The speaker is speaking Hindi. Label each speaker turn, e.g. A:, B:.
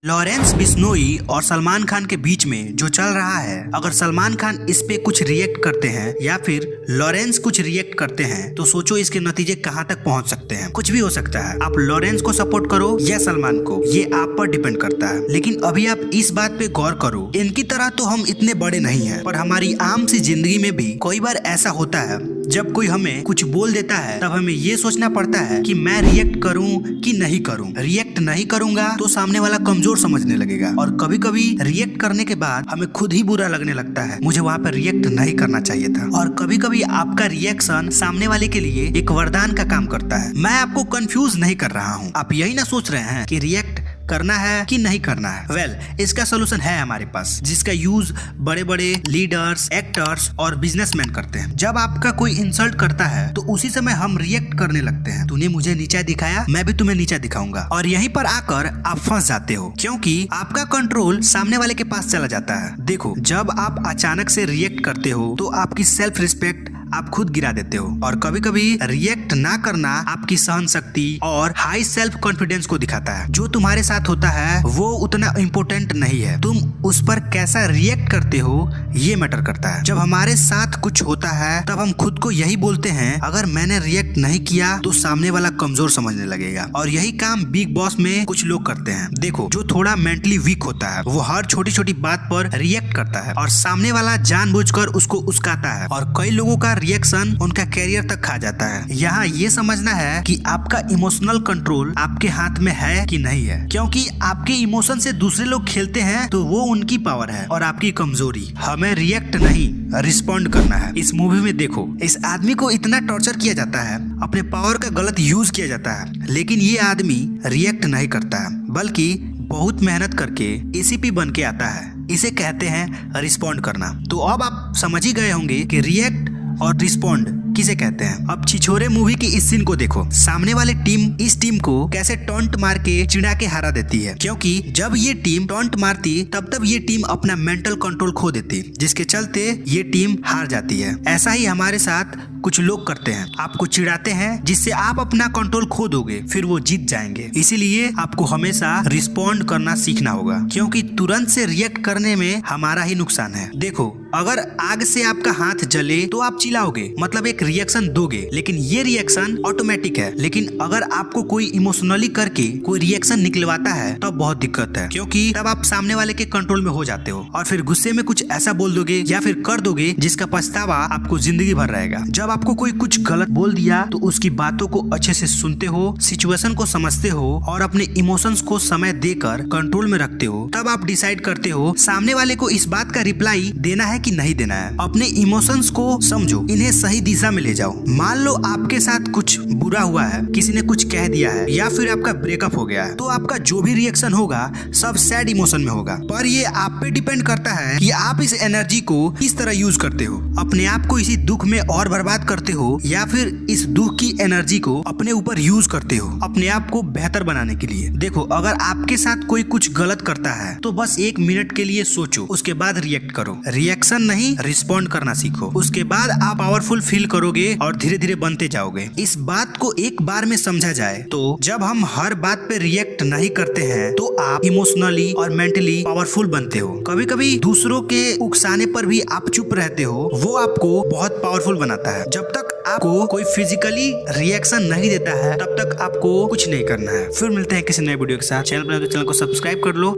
A: लॉरेंस बिश्नोई और सलमान खान के बीच में जो चल रहा है, अगर सलमान खान इस पे कुछ रिएक्ट करते हैं या फिर लॉरेंस कुछ रिएक्ट करते हैं तो सोचो इसके नतीजे कहां तक पहुंच सकते हैं। कुछ भी हो सकता है। आप लॉरेंस को सपोर्ट करो या सलमान को, ये आप पर डिपेंड करता है। लेकिन अभी आप इस बात पे गौर करो, इनकी तरह तो हम इतने बड़े नहीं हैं, पर हमारी आम सी जिंदगी में भी कई बार ऐसा होता है जब कोई हमें कुछ बोल देता है तब हमें ये सोचना पड़ता है कि मैं रिएक्ट करूं कि नहीं करूं। रिएक्ट नहीं करूंगा तो सामने वाला कमजोर समझने लगेगा और कभी कभी रिएक्ट करने के बाद हमें खुद ही बुरा लगने लगता है, मुझे वहाँ पर रिएक्ट नहीं करना चाहिए था। और कभी कभी आपका रिएक्शन सामने वाले के लिए एक वरदान का काम करता है। मैं आपको कंफ्यूज नहीं कर रहा हूँ, आप यही ना सोच रहे हैं कि रिएक्ट करना है कि नहीं करना है। वेल, इसका सोल्यूशन है हमारे पास, जिसका यूज बड़े बड़े लीडर्स, एक्टर्स और बिजनेसमैन करते हैं। जब आपका कोई इंसल्ट करता है तो उसी समय हम रिएक्ट करने लगते हैं। तूने मुझे नीचा दिखाया, मैं भी तुम्हें नीचा दिखाऊंगा, और यहीं पर आकर आप फंस जाते हो क्योंकि आपका कंट्रोल सामने वाले के पास चला जाता है। देखो, जब आप अचानक से रिएक्ट करते हो तो आपकी सेल्फ रिस्पेक्ट आप खुद गिरा देते हो, और कभी कभी रिएक्ट ना करना आपकी सहन शक्ति और हाई सेल्फ कॉन्फिडेंस को दिखाता है। जो तुम्हारे साथ होता है वो उतना इम्पोर्टेंट नहीं है, तुम उस पर कैसा रिएक्ट करते हो ये मैटर करता है। जब हमारे साथ कुछ होता है तब हम खुद को यही बोलते हैं, अगर मैंने रिएक्ट नहीं किया तो सामने वाला कमजोर समझने लगेगा। और यही काम बिग बॉस में कुछ लोग करते हैं। देखो, जो थोड़ा मेंटली वीक होता है वो हर छोटी छोटी बात पर रिएक्ट करता है और सामने वाला जानबूझकर उसको उस्काता है, और कई लोगों का रिएक्शन उनका कैरियर तक खा जाता है। यहाँ ये समझना है कि आपका इमोशनल कंट्रोल आपके हाथ में है कि नहीं है, क्योंकि आपके इमोशन से दूसरे लोग खेलते हैं तो वो उनकी पावर है और आपकी कमजोरी। हमें रिएक्ट नहीं, रिस्पॉन्ड करना है। इस मूवी में देखो, इस आदमी को इतना टॉर्चर किया जाता है, अपने पावर का गलत यूज किया जाता है, लेकिन ये आदमी रिएक्ट नहीं करता है, बल्कि बहुत मेहनत करके एसीपी बन के आता है। इसे कहते हैं रिस्पॉन्ड करना। तो अब आप समझ ही गए होंगे कि रिएक्ट और रिस्पॉन्ड किसे कहते हैं। अब छिछोरे मूवी की इस सीन को देखो, सामने वाले टीम इस टीम को कैसे टॉन्ट मार के चिढ़ा के हरा देती है, क्योंकि जब ये टीम टॉन्ट मारती तब ये टीम अपना मेंटल कंट्रोल खो देती, जिसके चलते ये टीम हार जाती है। ऐसा ही हमारे साथ कुछ लोग करते हैं, आपको चिढ़ाते हैं जिससे आप अपना कंट्रोल खो दोगे, फिर वो जीत जाएंगे। इसीलिए आपको हमेशा रिस्पॉन्ड करना सीखना होगा, क्योंकि तुरंत से रिएक्ट करने में हमारा ही नुकसान है। देखो, अगर आग से आपका हाथ जले तो आप चिल्लाओगे, मतलब एक रिएक्शन दोगे, लेकिन ये रिएक्शन ऑटोमेटिक है। लेकिन अगर आपको कोई इमोशनली करके कोई रिएक्शन निकलवाता है तो बहुत दिक्कत है, क्योंकि तब आप सामने वाले के कंट्रोल में हो जाते हो और फिर गुस्से में कुछ ऐसा बोल दोगे या फिर कर दोगे जिसका पछतावा आपको जिंदगी भर रहेगा। जब आपको कोई कुछ गलत बोल दिया तो उसकी बातों को अच्छे से सुनते हो, सिचुएशन को समझते हो और अपने इमोशंस को समय देकर कंट्रोल में रखते हो, तब आप डिसाइड करते हो सामने वाले को इस बात का रिप्लाई देना है कि नहीं देना है। अपने इमोशंस को समझो, इन्हें सही दिशा में ले जाओ। मान लो आपके साथ कुछ बुरा हुआ है, किसी ने कुछ कह दिया है या फिर आपका ब्रेकअप हो गया है, तो आपका जो भी रिएक्शन होगा सब सैड इमोशन में होगा। पर ये आप पे डिपेंड करता है कि आप इस एनर्जी को किस तरह यूज करते हो। अपने आप को इसी दुख में और बर्बाद करते हो या फिर इस दुख की एनर्जी को अपने ऊपर यूज करते हो अपने आप को बेहतर बनाने के लिए। देखो, अगर आपके साथ कोई कुछ गलत करता है तो बस 1 मिनट के लिए सोचो, उसके बाद रिएक्ट करो। रिएक्शन नहीं, रिस्पॉन्ड करना सीखो। उसके बाद आप पावरफुल फील करोगे और धीरे धीरे बनते जाओगे। इस बात को एक बार में समझा जाए तो जब हम हर बात पे रिएक्ट नहीं करते हैं तो आप इमोशनली और मेंटली पावरफुल बनते हो। कभी कभी दूसरों के उकसाने पर भी आप चुप रहते हो, वो आपको बहुत पावरफुल बनाता है। जब तक आपको कोई फिजिकली रिएक्शन नहीं देता है तब तक आपको कुछ नहीं करना है। फिर मिलते हैं किसी नए वीडियो के साथ। चैनल पर तो चैनल को सब्सक्राइब कर लो।